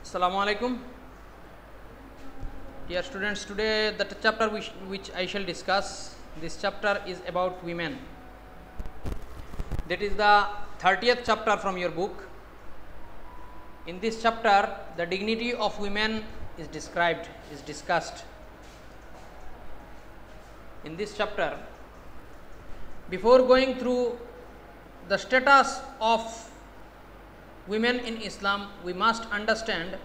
Assalamu alaikum. Dear students, today the chapter which I shall discuss, this chapter is about women. That is the 30th chapter from your book. In this chapter, the dignity of women is described, is discussed. In this chapter, before going through the status of women in Islam, we must understand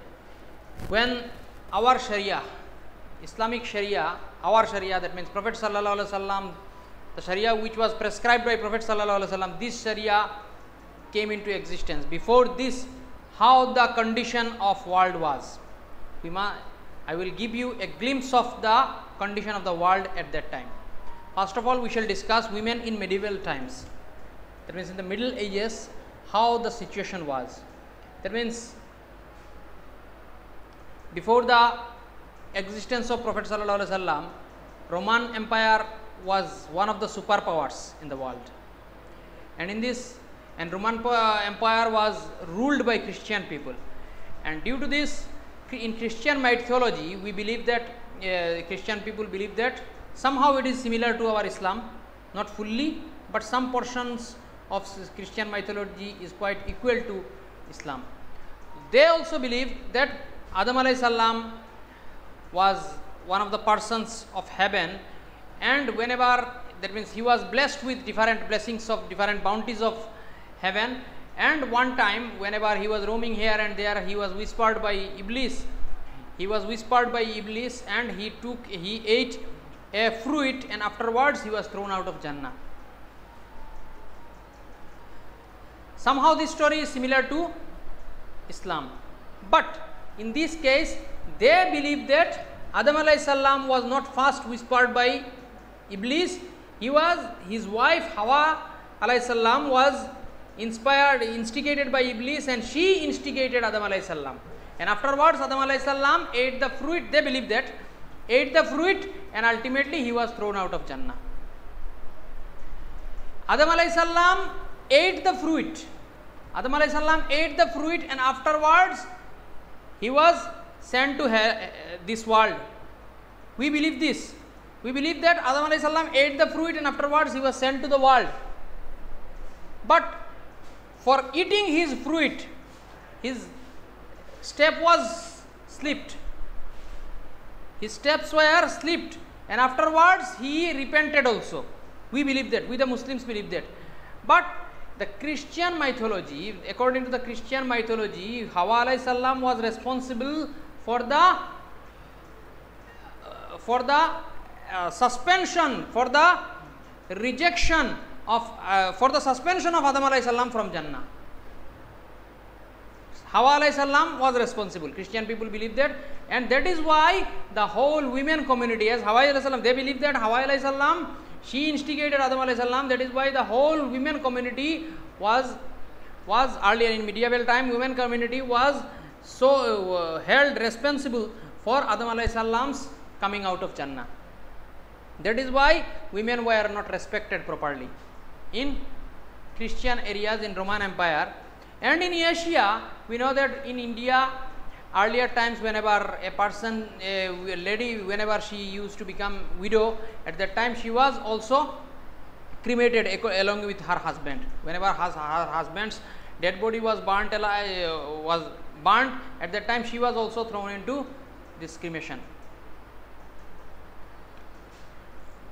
when our Sharia, Islamic Sharia, our Sharia, that means Prophet Sallallahu Alaihi Wasallam, the Sharia which was prescribed by Prophet Sallallahu Alaihi Wasallam, this Sharia came into existence. Before this, how the condition of world was. I will give you a glimpse of the condition of the world at that time. First of all, we shall discuss women in medieval times. That means in the Middle Ages, how the situation was. That means before the existence of Prophet Sallallahu Alaihi Wasallam, Roman Empire was one of the superpowers in the world, and in this, and Roman Empire was ruled by Christian people, and due to this, in Christian mythology, we believe that Christian people believe that somehow it is similar to our Islam, not fully, but some portions of Christian mythology is quite equal to Islam. They also believe that Adam alayhi salam was one of the persons of heaven, and whenever, that means he was blessed with different blessings of different bounties of heaven, and one time whenever he was roaming here and there, he was whispered by Iblis, and he ate a fruit, and afterwards he was thrown out of Jannah. Somehow this story is similar to Islam, but in this case they believe that Adam alayhi salam was not first whispered by Iblis. His wife Hawa alayhi salam was instigated by Iblis, and she instigated Adam alayhi salam, and afterwards Adam alayhi salam ate the fruit. They believe that ate the fruit, and ultimately he was thrown out of Jannah. Adam alayhi salam ate the fruit. Adam alayhi salam ate the fruit, and afterwards he was sent to this world. We believe this. We believe that Adam alayhi salam ate the fruit, and afterwards he was sent to the world. But for eating his fruit, his step was slipped. His steps were slipped, and afterwards he repented also. We believe that. We the Muslims believe that. But the Christian mythology, according to the Christian mythology, Hawa alayhi salam was responsible for the suspension, for the rejection of, for the suspension of Adam alayhi salam from Jannah. Hawa alayhi salam was responsible. Christian people believe that, and that is why the whole women community, as Hawa alayhi salam, they believe that Hawa alayhi salam, she instigated Adam alayhi salam. That is why the whole women community was earlier in medieval time, women community was so held responsible for Adam alayhi salam's coming out of Jannah. That is why women were not respected properly in Christian areas in Roman Empire. And in Asia, we know that in India, earlier times, whenever a person, a lady, whenever she used to become widow, at that time she was also cremated along with her husband. Whenever her husband's dead body was burnt, at that time she was also thrown into this cremation.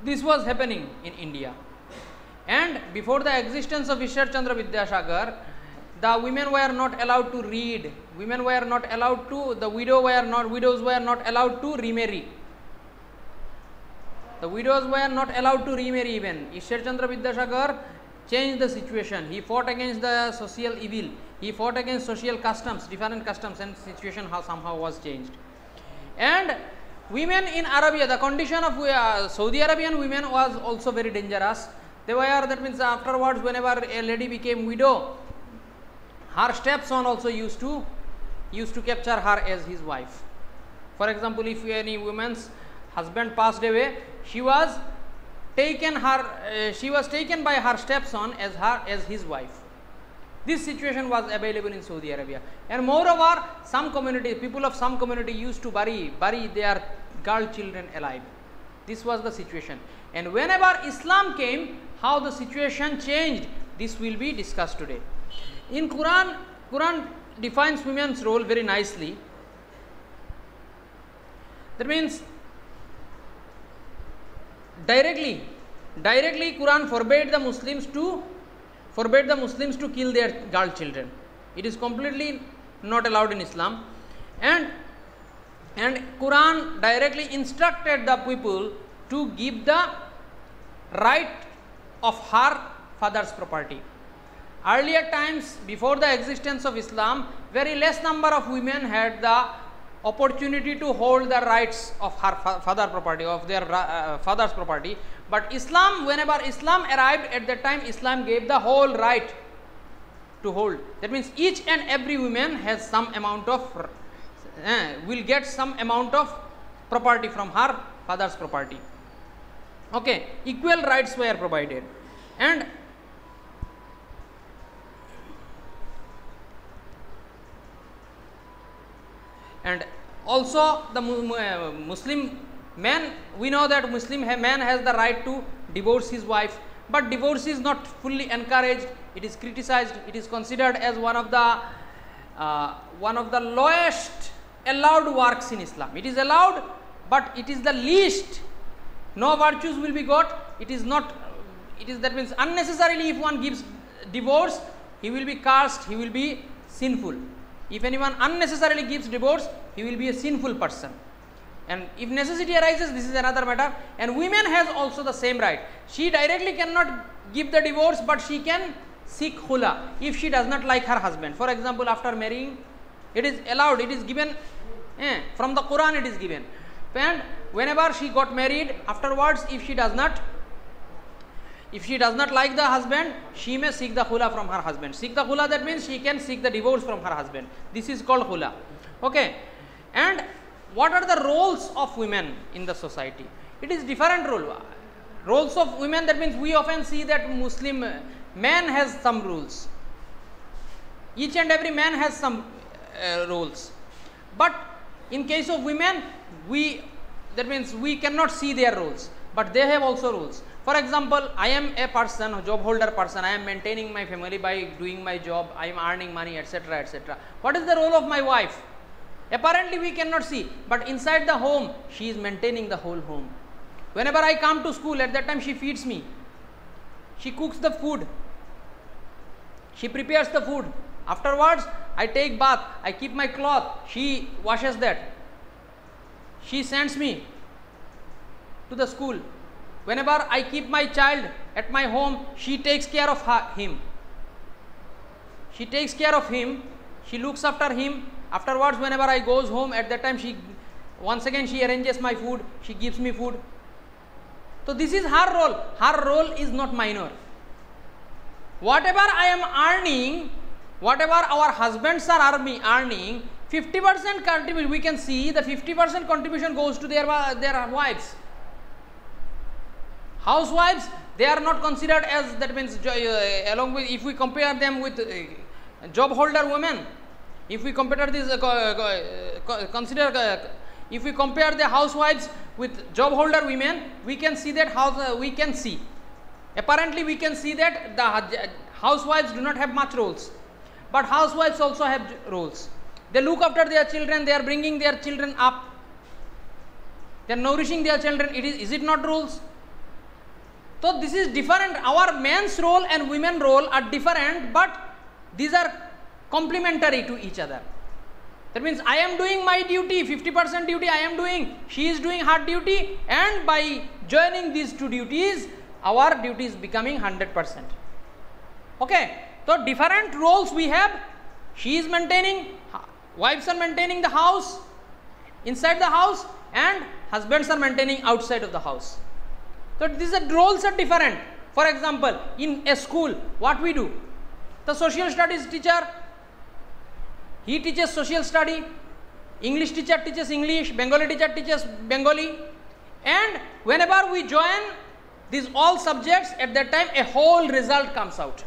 This was happening in India. And before the existence of Ishwar Chandra Vidyasagar, the women were not allowed to read. Women were not allowed to. The widows were not allowed to remarry. The widows were not allowed to remarry even. Ishwar Chandra Vidyasagar changed the situation. He fought against the social evil. He fought against social customs, different customs, and situation somehow was changed. And women in Arabia, the condition of Saudi Arabian women was also very dangerous. They were, that means afterwards, whenever a lady became widow, her stepson also used to capture her as his wife. For example, if any woman's husband passed away, she was taken by her stepson as his wife. This situation was available in Saudi Arabia, and moreover, some community, people of some community used to bury their girl children alive. This was the situation, and whenever Islam came, how the situation changed, this will be discussed today. In Quran defines women's role very nicely. That means directly Quran forbade the Muslims to kill their girl children. It is completely not allowed in Islam, and Quran directly instructed the people to give the right of her father's property. Earlier times, before the existence of Islam, very less number of women had the opportunity to hold the rights of her father property, of their father's property. But Islam, whenever Islam arrived, at that time Islam gave the whole right to hold. That means each and every woman has some amount of will get some amount of property from her father's property. Okay, equal rights were provided, and also the Muslim man, we know that Muslim man has the right to divorce his wife, but divorce is not fully encouraged. It is criticized. It is considered as one of the lowest allowed works in Islam. It is allowed, but it is the least. No virtues will be got. It is not. It is, that means unnecessarily, if one gives divorce, he will be cursed. He will be sinful. If anyone unnecessarily gives divorce, he will be a sinful person. And if necessity arises, this is another matter. And women has also the same right. She directly cannot give the divorce, but she can seek khula if she does not like her husband. For example, after marrying, it is allowed. It is given from the Quran. It is given. And whenever she got married, afterwards, if she does not like the husband, she may seek the khula from her husband. Seek the khula, that means she can seek the divorce from her husband. This is called khula. Okay. And what are the roles of women in the society? It is different roles of women. That means we often see that Muslim man has some rules. Each and every man has some roles. But in case of women, that means we cannot see their roles, but they have also rules. For example, I am a person, a job holder person. I am maintaining my family by doing my job. I am earning money, etc., etc. What is the role of my wife? Apparently we cannot see, but inside the home, she is maintaining the whole home. Whenever I come to school, at that time she feeds me. She cooks the food. She prepares the food. Afterwards, I take bath. I keep my cloth. She washes that. She sends me to the school. Whenever I keep my child at my home, she takes care of him. She takes care of him. She looks after him. Afterwards, whenever I goes home, at that time once again she arranges my food. She gives me food. So this is her role. Her role is not minor. Whatever I am earning, whatever our husbands are earning, 50% contribution, we can see the 50% contribution goes to their wives. Housewives, they are not considered as, that means along with, if we compare them with job holder women, if we compare this if we compare the housewives with job holder women, we can see that apparently we can see that the housewives do not have much roles, but housewives also have roles. They look after their children. They are bringing their children up. They are nourishing their children. Is it not roles? So this is different. Our men's role and women's role are different, but these are complementary to each other. That means I am doing my duty, 50% duty I am doing, she is doing her duty, and by joining these two duties, our duty is becoming 100%. Okay, so different roles we have. She is maintaining, wives are maintaining the house, inside the house, and husbands are maintaining outside of the house. So these roles are different. For example, in a school, what we do? The social studies teacher, he teaches social study, English teacher teaches English, Bengali teacher teaches Bengali, and whenever we join these all subjects, at that time a whole result comes out.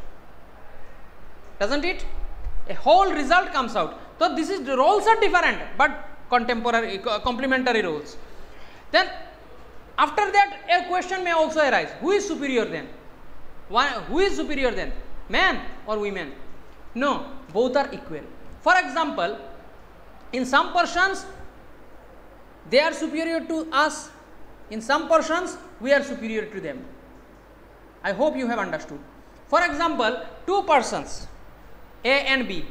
doesn't it? A whole result comes out. So this is, the roles are different, but contemporary, complementary roles. Then after that a question may also arise, who is superior then? Who is superior then, man or women? No, both are equal. For example, in some portions they are superior to us, in some portions we are superior to them. I hope you have understood. For example, two persons A and B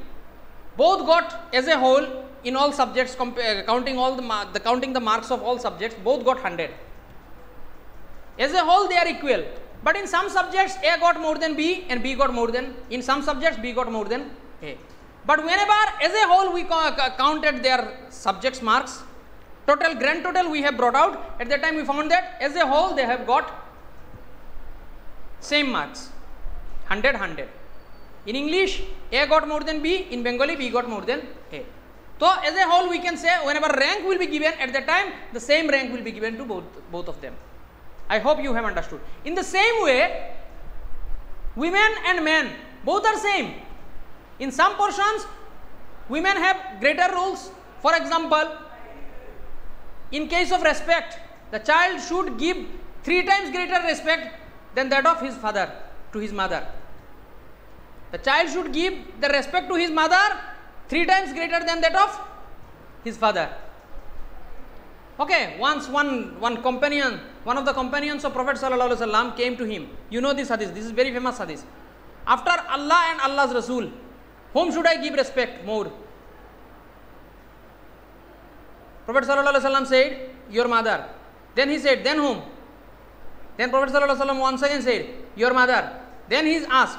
both got as a whole in all subjects, counting all counting the marks of all subjects, both got 100. As a whole they are equal, but in some subjects A got more than B and B got more than, in some subjects B got more than A. But whenever as a whole we counted their subjects marks, total, grand total we have brought out, at that time we found that as a whole they have got same marks, 100, 100. In English A got more than B, in Bengali B got more than A. So as a whole we can say whenever rank will be given, at that time the same rank will be given to both of them. I hope you have understood. In the same way, women and men both are same. In some portions women have greater roles. For example, in case of respect, the child should give 3 times greater respect than that of his father to his mother. The child should give the respect to his mother 3 times greater than that of his father. Okay, once one companion, one of the companions of Prophet Sallallahu Alaihi Wasallam came to him. You know this hadith, this is very famous hadith. After Allah and Allah's Rasul, whom should I give respect more? Prophet Sallallahu Alaihi Wasallam said, your mother. Then he said, then whom? Then Prophet Sallallahu Alaihi Wasallam once again said, your mother. Then he is asked,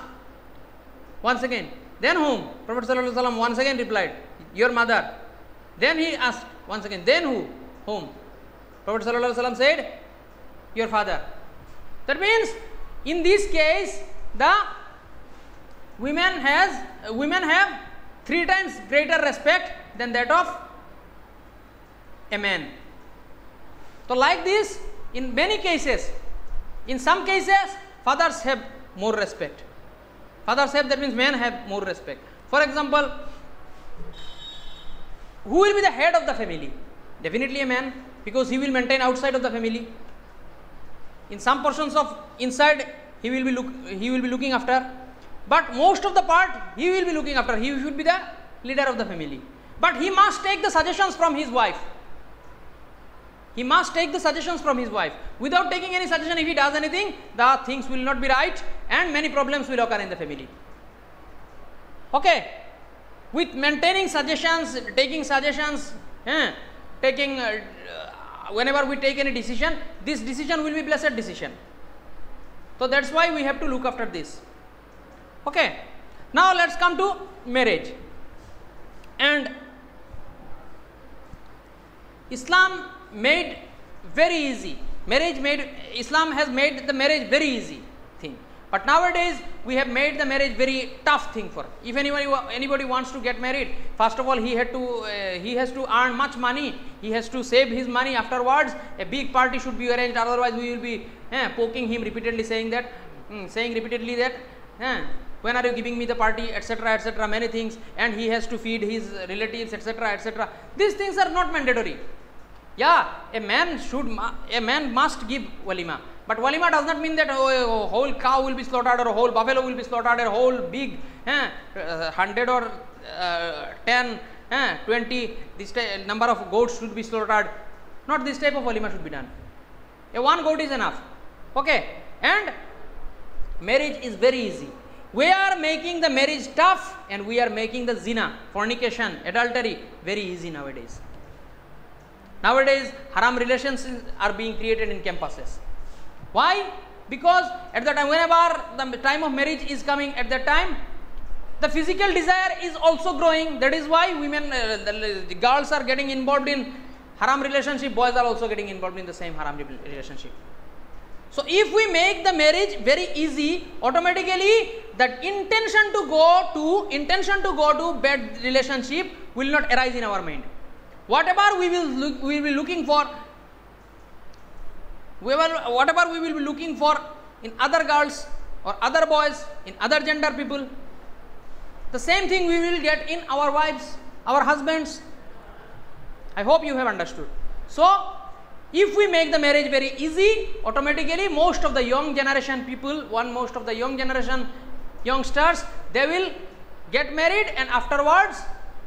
once again, then whom? Prophet Sallallahu Alaihi Wasallam once again replied, your mother. Then he asked once again, then who? Whom? Prophet Sallallahu Alaihi Wasallam said, your father. That means in this case the women have 3 times greater respect than that of a man. So like this, in many cases, in some cases fathers have more respect. Fathers have, that means men have more respect. For example, who will be the head of the family? Definitely a man, because he will maintain outside of the family. In some portions of inside he will be looking after, but most of the part he will be looking after. He should be the leader of the family, but he must take the suggestions from his wife. He must take the suggestions from his wife. Without taking any suggestion, if he does anything, the things will not be right and many problems will occur in the family. Okay, with maintaining suggestions, taking suggestions, whenever we take any decision, this decision will be blessed decision. So that's why we have to look after this. Okay, now let's come to marriage. And Islam made very easy. Islam has made the marriage very easy thing. But nowadays we have made the marriage very tough thing for. If anybody wants to get married, first of all he has to earn much money. He has to save his money. Afterwards, a big party should be arranged. Otherwise, we will be poking him repeatedly, saying repeatedly that when are you giving me the party, etc., etc. Many things, and he has to feed his relatives, etc., etc. These things are not mandatory. Yeah, a man must give walima, but walima does not mean that a whole cow will be slaughtered, or a whole buffalo will be slaughtered, or a whole big 100 or 10, 20 this number of goats should be slaughtered. Not this type of walima should be done. A one goat is enough. Okay, and marriage is very easy. We are making the marriage tough, and we are making the zina, fornication, adultery very easy nowadays. Nowadays, haram relations are being created in campuses. Why? Because at the time, whenever the time of marriage is coming, at that time, the physical desire is also growing. That is why women, the girls are getting involved in haram relationship. Boys are also getting involved in the same haram relationship. So if we make the marriage very easy, automatically that intention to go to bad relationship will not arise in our mind. Whatever we will be looking for in other girls or other boys, in other gender people, the same thing we will get in our wives, our husbands. I hope you have understood. So, if we make the marriage very easy, automatically most of the young generation people, most of the young generation youngsters, they will get married, and afterwards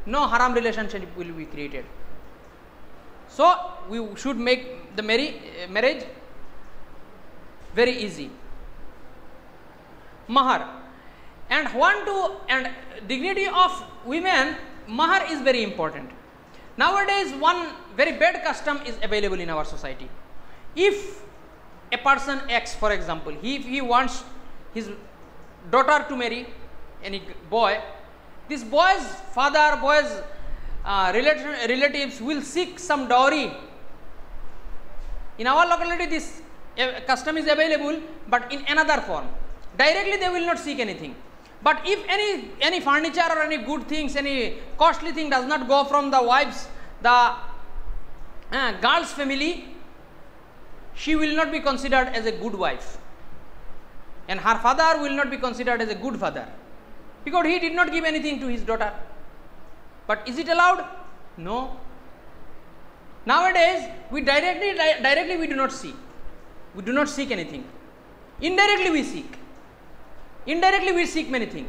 no haram relationship will be created. So, we should make the marriage very easy. Mahar. And dignity of women, mahar is very important. Nowadays, one very bad custom is available in our society. If a person X, for example, if he wants his daughter to marry any boy, this boy's father, boy's relatives will seek some dowry. In our locality, this custom is available, but in another form. Directly, they will not seek anything. But if any furniture or any good things, any costly thing does not go from the wife's, the girl's family, she will not be considered as a good wife, and her father will not be considered as a good father, because he did not give anything to his daughter. But is it allowed? No. Nowadays, we directly we do not seek. We do not seek anything. Indirectly we seek. Indirectly we seek many things.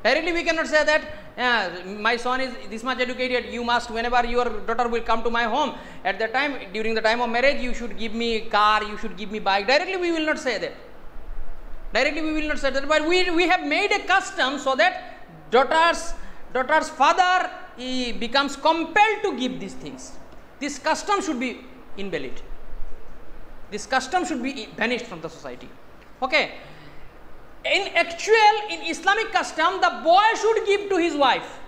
Directly we cannot say that my son is this much educated, you must, whenever your daughter will come to my home, at that time, during the time of marriage, you should give me car, you should give me bike. Directly we will not say that. Directly we will not say that, but we have made a custom so that daughter's father, he becomes compelled to give these things. This custom should be invalid. This custom should be banished from the society. Okay. In Islamic custom, the boy should give to his wife.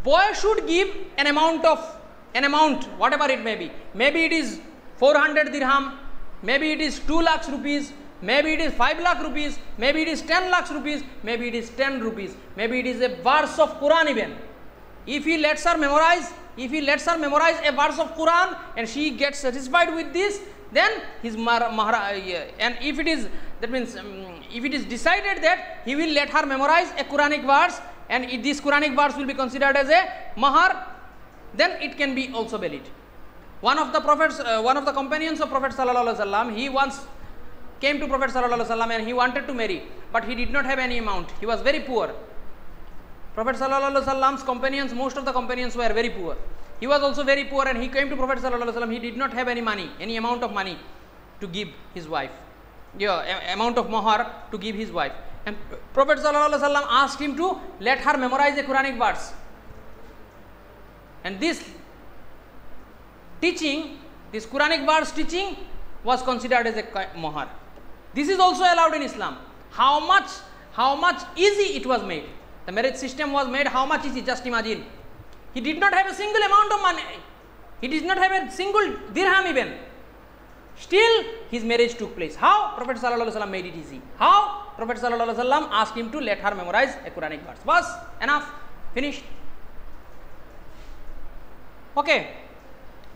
Boy should give an amount, whatever it may be. Maybe it is 400 dirham, maybe it is 2 lakhs rupees, maybe it is 5 lakh rupees, maybe it is 10 lakhs rupees, maybe it is 10 rupees, maybe it is a verse of Quran even. If he lets her memorize a verse of Quran and she gets satisfied with this, then his and if it is, that means if it is decided that he will let her memorize a Quranic verse, and if this Quranic verse will be considered as a mahar, then it can be also valid. One of the companions of Prophet sallallahu alaihi wasallam, he once came to Prophet sallallahu alaihi wasallam and he wanted to marry, but he did not have any amount. He was very poor. Prophet sallallahu alaihi wasallam's companions, most of the companions were very poor. He was also very poor, and he came to Prophet sallallahu alaihi wasallam. He did not have any money, any amount of money to give his wife, amount of mahar to give his wife. And Prophet sallallahu alaihi wasallam asked him to let her memorize a Quranic verse. And this teaching, this Quranic verse teaching, was considered as a mahar. This is also allowed in Islam. How much easy it was made. The marriage system was made how much easy, just imagine. He did not have a single amount of money. He did not have a single dirham even. Still, his marriage took place. How? Prophet sallallahu alaihi wasallam made it easy. How? Prophet sallallahu alaihi wasallam asked him to let her memorize a Quranic verse. Was enough. Finished. Okay.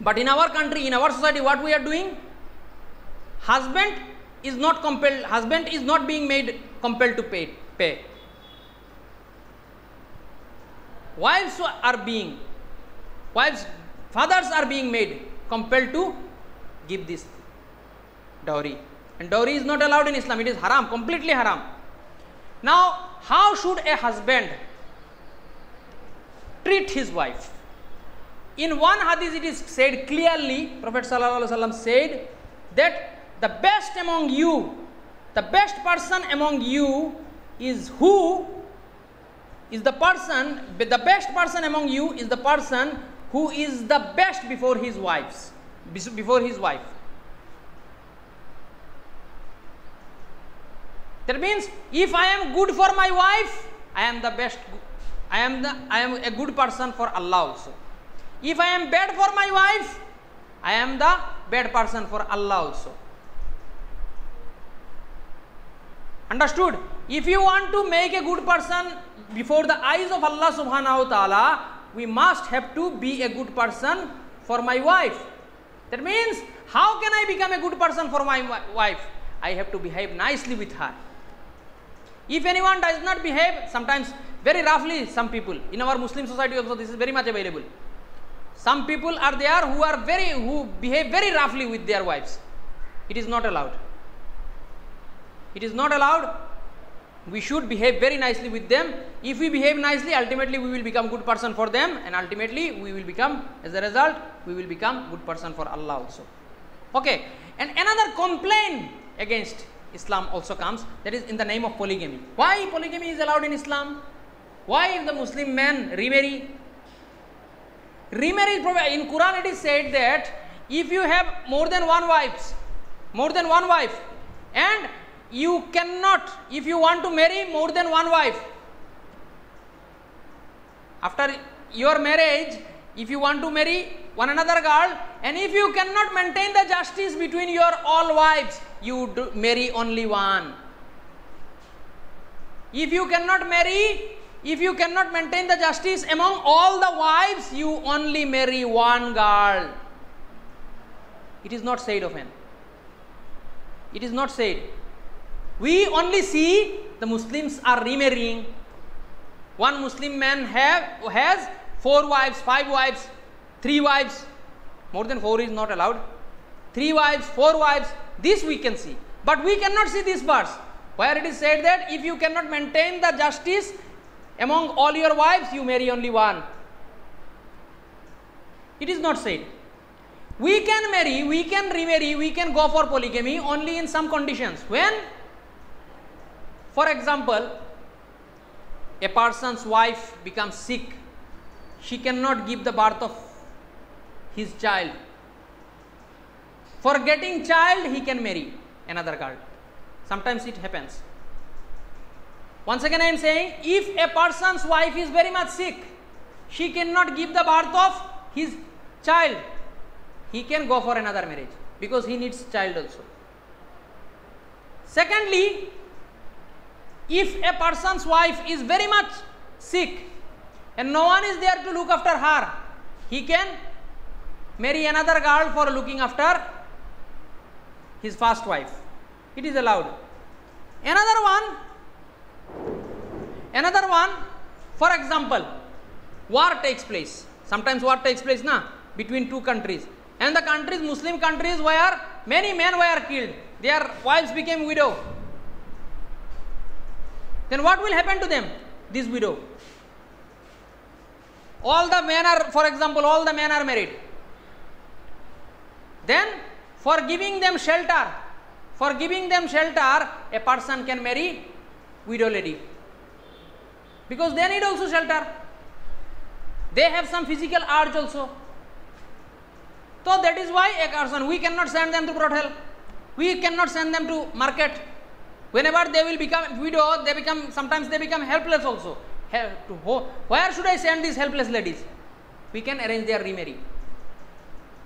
But in our country, in our society, what we are doing? Husband is not being made compelled to pay. Fathers are being made compelled to give this dowry, and dowry is not allowed in Islam. It is haram, completely haram. Now, how should a husband treat his wife? In one hadith it is said clearly, Prophet sallallahu alaihi wasallam said that the best person among you is the best person among you is the person who is the best before his wife. That means, if I am good for my wife, I am the best. I am a good person for Allah also. If I am bad for my wife, I am the bad person for Allah also. Understood? If you want to make a good person before the eyes of Allah subhanahu wa ta'ala, we must have to be a good person for my wife. That means, how can I become a good person for my wife? I have to behave nicely with her. If anyone does not behave, sometimes very roughly. Some people in our Muslim society also this is very much available. Some people are there who behave very roughly with their wives. It is not allowed. It is not allowed. We should behave very nicely with them. If we behave nicely, ultimately we will become good person for them, and ultimately we will become, as a result, we will become good person for Allah also. Okay. And another complaint against Islam also comes, that is in the name of polygamy. Why polygamy is allowed in Islam? Why the Muslim men remarry? Remarry in Quran it is said that if you have more than one wife, and you cannot, if you want to marry more than one wife, after your marriage, if you want to marry one another girl, and if you cannot maintain the justice between your all wives, you marry only one. If you cannot maintain the justice among all the wives, you only marry one girl. It is not said often. It is not said. We only see the Muslims are remarrying. One Muslim man has 4 wives, 5 wives, 3 wives. More than 4 is not allowed. 3 wives, 4 wives. This we can see. But we cannot see this verse where it is said that if you cannot maintain the justice among all your wives, you marry only one. It is not said. We can marry, we can remarry, we can go for polygamy only in some conditions. When, for example, a person's wife becomes sick, she cannot give the birth of his child. For getting child, he can marry another girl. Sometimes it happens. Once again I am saying, if a person's wife is very much sick, she cannot give the birth of his child, he can go for another marriage because he needs child also. Secondly, if a person's wife is very much sick and no one is there to look after her, he can marry another girl for looking after his first wife. It is allowed. Another one, for example, war takes place. Sometimes war takes place between 2 countries, and the countries, Muslim countries, where many men were killed, their wives became widow. Then what will happen to them? This widow. All the men are, for example, all the men are married. Then for giving them shelter, a person can marry widow lady, because they need also shelter. They have some physical urge also. So that is why a person, we cannot send them to brothel, we cannot send them to market. Whenever they will become widow, sometimes they become helpless also. Where should I send these helpless ladies? We can arrange their remarry.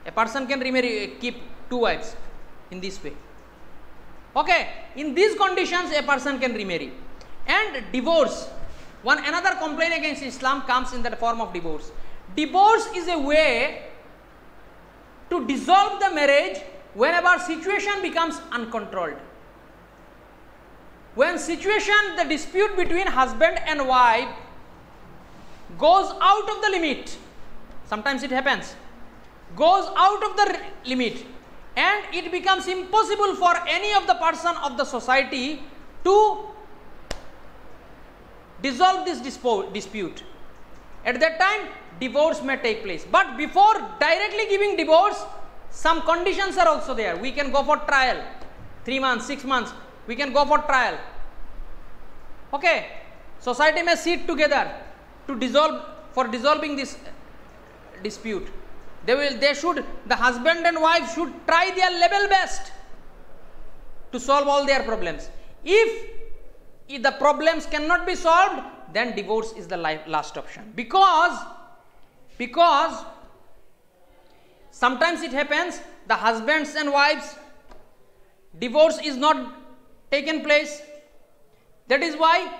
A person can remarry, keep 2 wives in this way. Okay, in these conditions a person can remarry. And divorce, another complaint against Islam comes in the form of divorce. Divorce is a way to dissolve the marriage whenever situation becomes uncontrolled. When the dispute between husband and wife goes out of the limit, sometimes it happens, goes out of the limit, and it becomes impossible for any of the person of the society to dissolve this dispute. At that time, divorce may take place. But before directly giving divorce, some conditions are also there. We can go for trial, 3 months, 6 months, we can go for trial. Okay, society may sit together to dissolving this dispute. The husband and wife should try their level best to solve all their problems. If the problems cannot be solved, then divorce is the last option. Because sometimes it happens, the husbands and wives, divorce is not taken place. That is why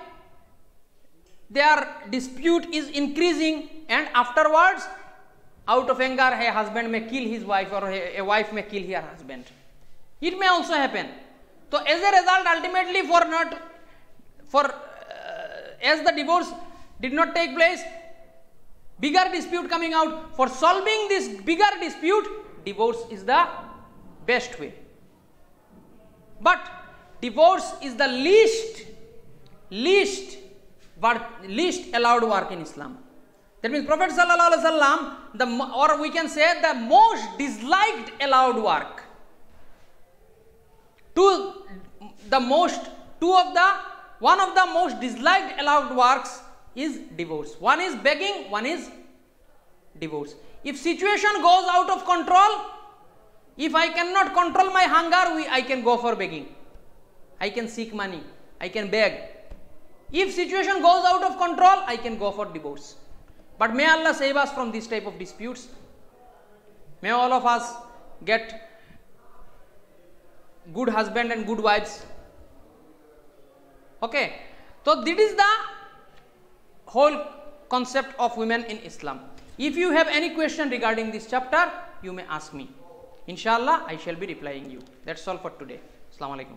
their dispute is increasing, and afterwards, out of anger, a husband may kill his wife, or a wife may kill her husband. It may also happen. So as a result, ultimately as the divorce did not take place, bigger dispute coming out. For solving this bigger dispute, divorce is the best way. But divorce is the least allowed work in Islam. That means Prophet sallallahu alaihi wasallam, or we can say the most disliked allowed work. One of the most disliked allowed works is divorce. One is begging, one is divorce. If situation goes out of control, if I cannot control my hunger, I can go for begging. I can seek money, I can beg. If situation goes out of control, I can go for divorce. But may Allah save us from this type of disputes. May all of us get good husband and good wives. Okay, so this is the whole concept of women in Islam. If you have any question regarding this chapter, you may ask me. Inshallah, I shall be replying you. That's all for today. Assalamu alaikum.